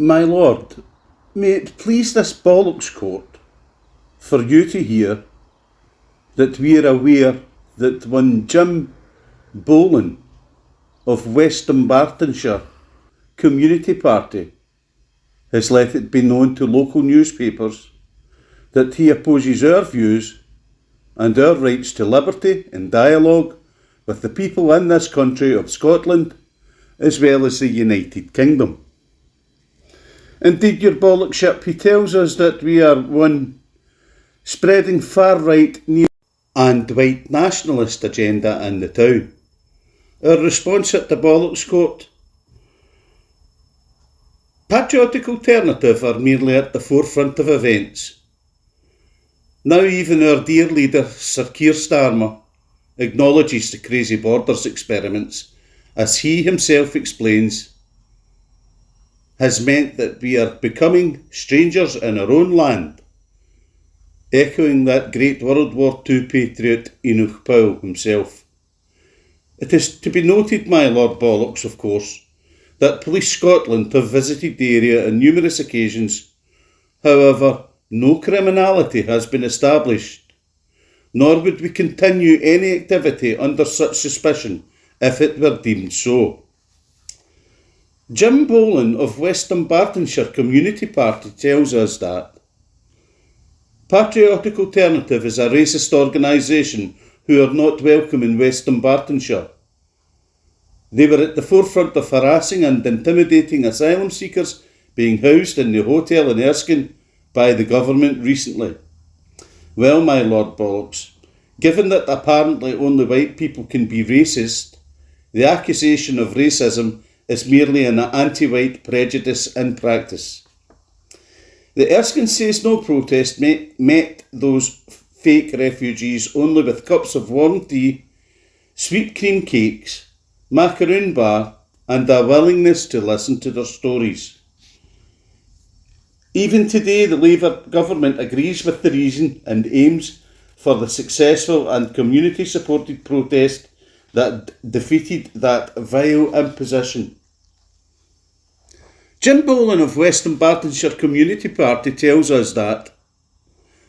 My lord, may it please this bollocks court for you to hear that we are aware that one Jim Bollan of West Dunbartonshire Community Party has let it be known to local newspapers that he opposes our views and our rights to liberty and dialogue with the people in this country of Scotland as well as the United Kingdom. Indeed, your bollockship, he tells us that we are one spreading far-right neo and white nationalist agenda in the town. Our response at the bollocks court: patriotic alternative are merely at the forefront of events. Now even our dear leader, Sir Keir Starmer, acknowledges the crazy borders experiments, as he himself explains, has meant that we are becoming strangers in our own land, echoing that great World War II patriot Enoch Powell himself. It is to be noted, my Lord Bollocks, of course, that Police Scotland have visited the area on numerous occasions. However, no criminality has been established, nor would we continue any activity under such suspicion if it were deemed so. Jim Bollan of West Dunbartonshire Community Party tells us that Patriotic Alternative is a racist organisation who are not welcome in West Dunbartonshire. They were at the forefront of harassing and intimidating asylum seekers being housed in the hotel in Erskine by the government recently. Well, my Lord Bollocks, given that apparently only white people can be racist, the accusation of racism is merely an anti-white prejudice in practice. The Erskine Says No protest met those fake refugees only with cups of warm tea, sweet cream cakes, macaroon bar, and a willingness to listen to their stories. Even today, the Labour government agrees with the reason and aims for the successful and community-supported protest that defeated that vile imposition. Jim Bollan of West Dunbartonshire Community Party tells us that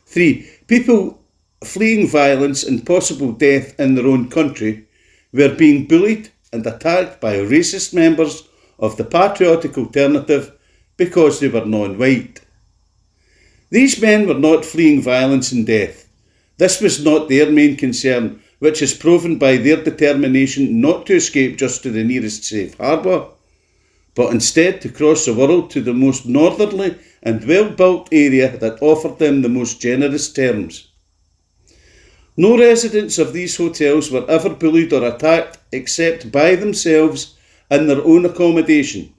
3. People fleeing violence and possible death in their own country were being bullied and attacked by racist members of the Patriotic Alternative because they were non-white. These men were not fleeing violence and death. This was not their main concern, which is proven by their determination not to escape just to the nearest safe harbour, but instead to cross the world to the most northerly and well-built area that offered them the most generous terms. No residents of these hotels were ever bullied or attacked except by themselves in their own accommodation,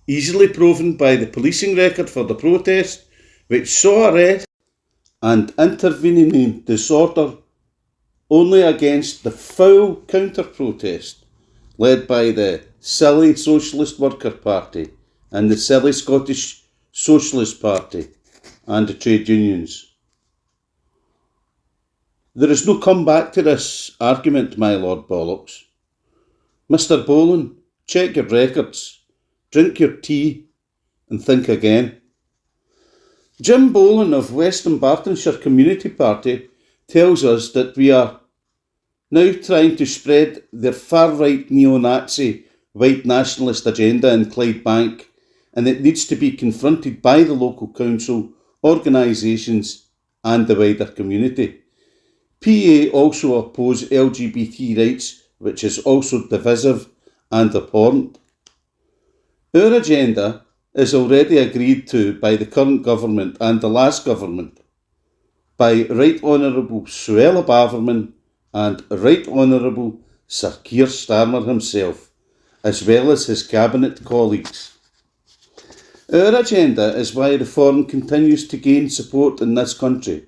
easily proven by the policing record for the protest, which saw arrest and intervening disorder only against the foul counter-protest led by the silly Socialist Worker Party and the silly Scottish Socialist Party and the trade unions. There is no comeback to this argument, my Lord Bollocks. Mr. Bollan, check your records, drink your tea and think again. Jim Bollan of West Dunbartonshire Community Party tells us that we are now trying to spread their far-right neo-Nazi white nationalist agenda in Clydebank, and it needs to be confronted by the local council, organisations and the wider community. PA also oppose LGBT rights, which is also divisive and abhorrent. Our agenda is already agreed to by the current government and the last government, by Right Honourable Suella Braverman and Right Honourable Sir Keir Starmer himself, as well as his cabinet colleagues. Our agenda is why reform continues to gain support in this country,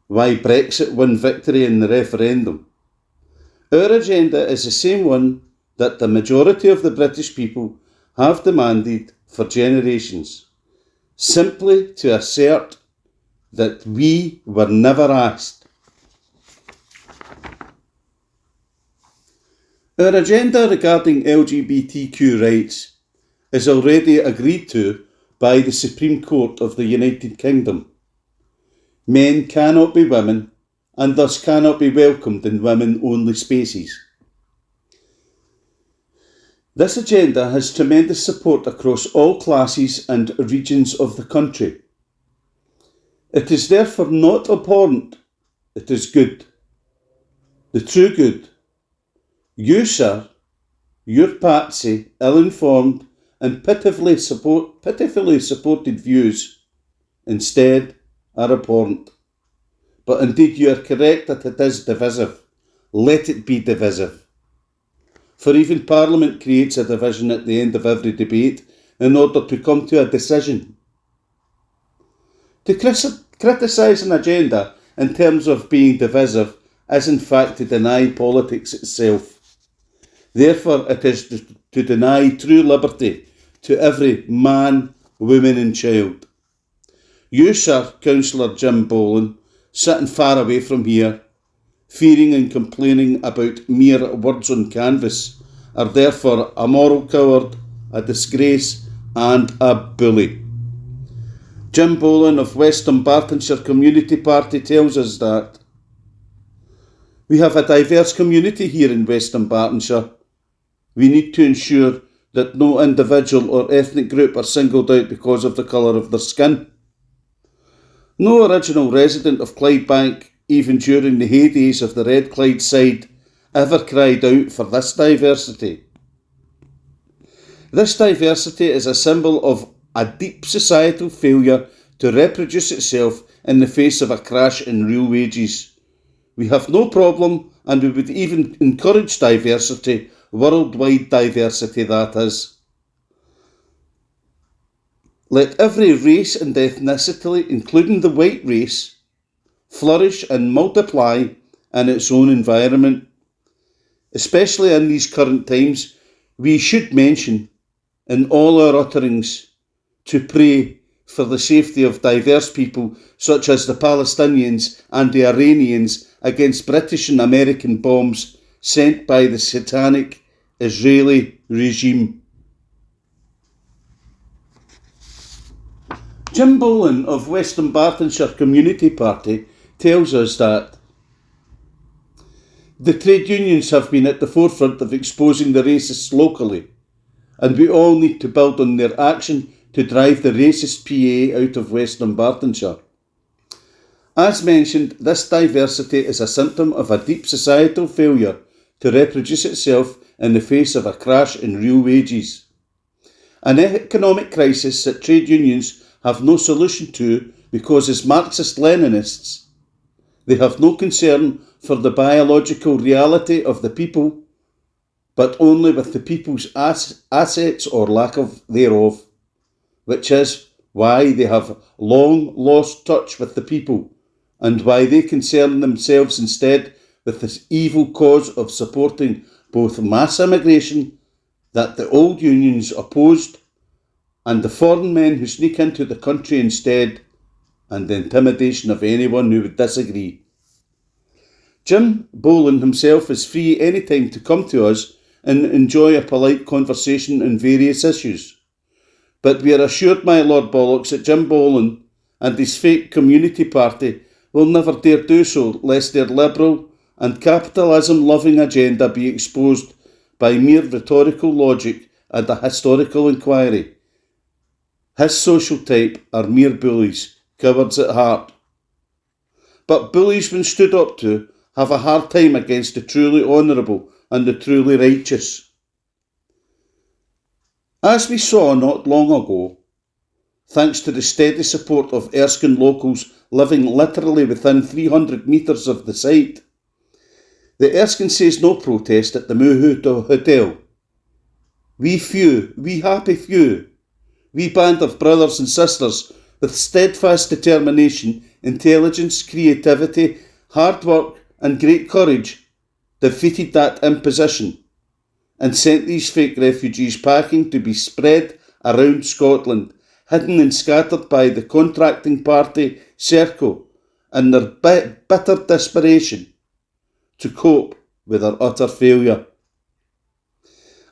why Brexit won victory in the referendum. Our agenda is the same one that the majority of the British people have demanded for generations, simply to assert that we were never asked. Our agenda regarding LGBTQ rights is already agreed to by the Supreme Court of the United Kingdom. Men cannot be women and thus cannot be welcomed in women-only spaces. This agenda has tremendous support across all classes and regions of the country. It is therefore not abhorrent, it is good. The true good. You, sir, your patsy, ill-informed and pitifully supported views, instead, are abhorrent. But indeed you are correct that it is divisive. Let it be divisive. For even Parliament creates a division at the end of every debate in order to come to a decision. To criticise an agenda in terms of being divisive is in fact to deny politics itself. Therefore it is to deny true liberty to every man, woman and child. You, sir, Councillor Jim Bollan, sitting far away from here, fearing and complaining about mere words on canvas, are therefore a moral coward, a disgrace and a bully. Jim Bollan of West Dunbartonshire Community Party tells us that we have a diverse community here in West Dunbartonshire. We need to ensure that no individual or ethnic group are singled out because of the colour of their skin. No original resident of Clydebank, even during the heydays of the Red Clyde side, ever cried out for this diversity. This diversity is a symbol of a deep societal failure to reproduce itself in the face of a crash in real wages. We have no problem, and we would even encourage diversity, worldwide diversity that is. Let every race and ethnicity, including the white race, flourish and multiply in its own environment. Especially in these current times, we should mention in all our utterings to pray for the safety of diverse people such as the Palestinians and the Iranians against British and American bombs sent by the satanic Israeli regime. Jim Bollan of West Dunbartonshire Community Party tells us that the trade unions have been at the forefront of exposing the racists locally, and we all need to build on their action to drive the racist PA out of West Dunbartonshire. As mentioned, this diversity is a symptom of a deep societal failure to reproduce itself in the face of a crash in real wages. An economic crisis that trade unions have no solution to because as Marxist-Leninists, they have no concern for the biological reality of the people, but only with the people's assets or lack of thereof, which is why they have long lost touch with the people and why they concern themselves instead with this evil cause of supporting both mass immigration that the old unions opposed and the foreign men who sneak into the country instead, and the intimidation of anyone who would disagree. Jim Bollan himself is free any time to come to us and enjoy a polite conversation on various issues. But we are assured, my Lord Bollocks, that Jim Bollan and his fake community party will never dare do so, lest their liberal and capitalism-loving agenda be exposed by mere rhetorical logic and a historical inquiry. His social type are mere bullies, cowards at heart. But bullies, when stood up to, have a hard time against the truly honourable and the truly righteous. As we saw not long ago, thanks to the steady support of Erskine locals living literally within 300 metres of the site, the Erskine Says No protest at the Moohoo Hotel. We happy few, we band of brothers and sisters with steadfast determination, intelligence, creativity, hard work and great courage, defeated that imposition and sent these fake refugees packing to be spread around Scotland, hidden and scattered by the contracting party Serco in their bitter desperation to cope with their utter failure.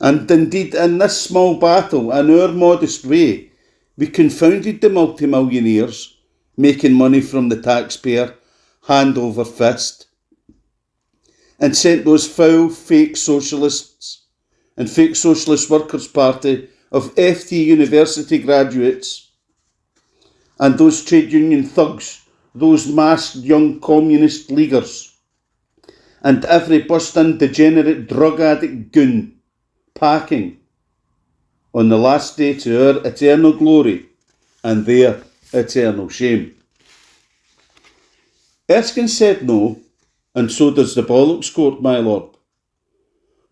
And indeed, in this small battle, in our modest way, We confounded the multimillionaires, making money from the taxpayer, hand over fist, and sent those foul fake socialists and fake Socialist Workers' Party of FT University graduates and those trade union thugs, those masked young communist leaguers, and every busted-in degenerate drug addict goon packing on the last day to our eternal glory and their eternal shame. Erskine said no, and so does the Bollocks Court, my lord.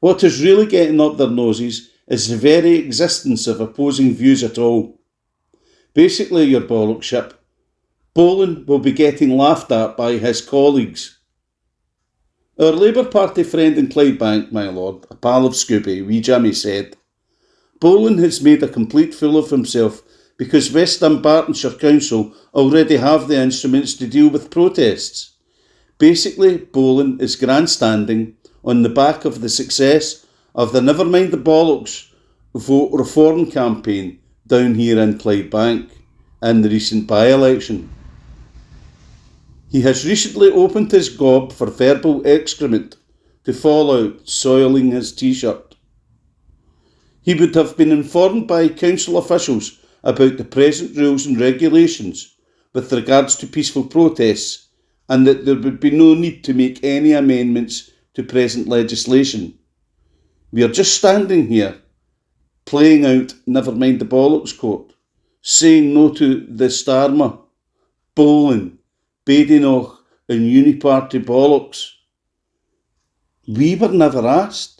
What is really getting up their noses is the very existence of opposing views at all. Basically, your bollockship, Bollan will be getting laughed at by his colleagues. Our Labour Party friend in Clydebank, my lord, a pal of Scooby, wee Jimmy, said, Bollan has made a complete fool of himself because West Dunbartonshire Council already have the instruments to deal with protests. Basically, Bollan is grandstanding on the back of the success of the Never Mind the Bollocks vote reform campaign down here in Clydebank in the recent by-election. He has recently opened his gob for verbal excrement to fall out, soiling his t-shirt. He would have been informed by council officials about the present rules and regulations with regards to peaceful protests and that there would be no need to make any amendments to present legislation. We are just standing here, playing out Never Mind the Bollocks Court, saying no to the Starmer, Bollan, Badenoch and Uniparty bollocks. We were never asked.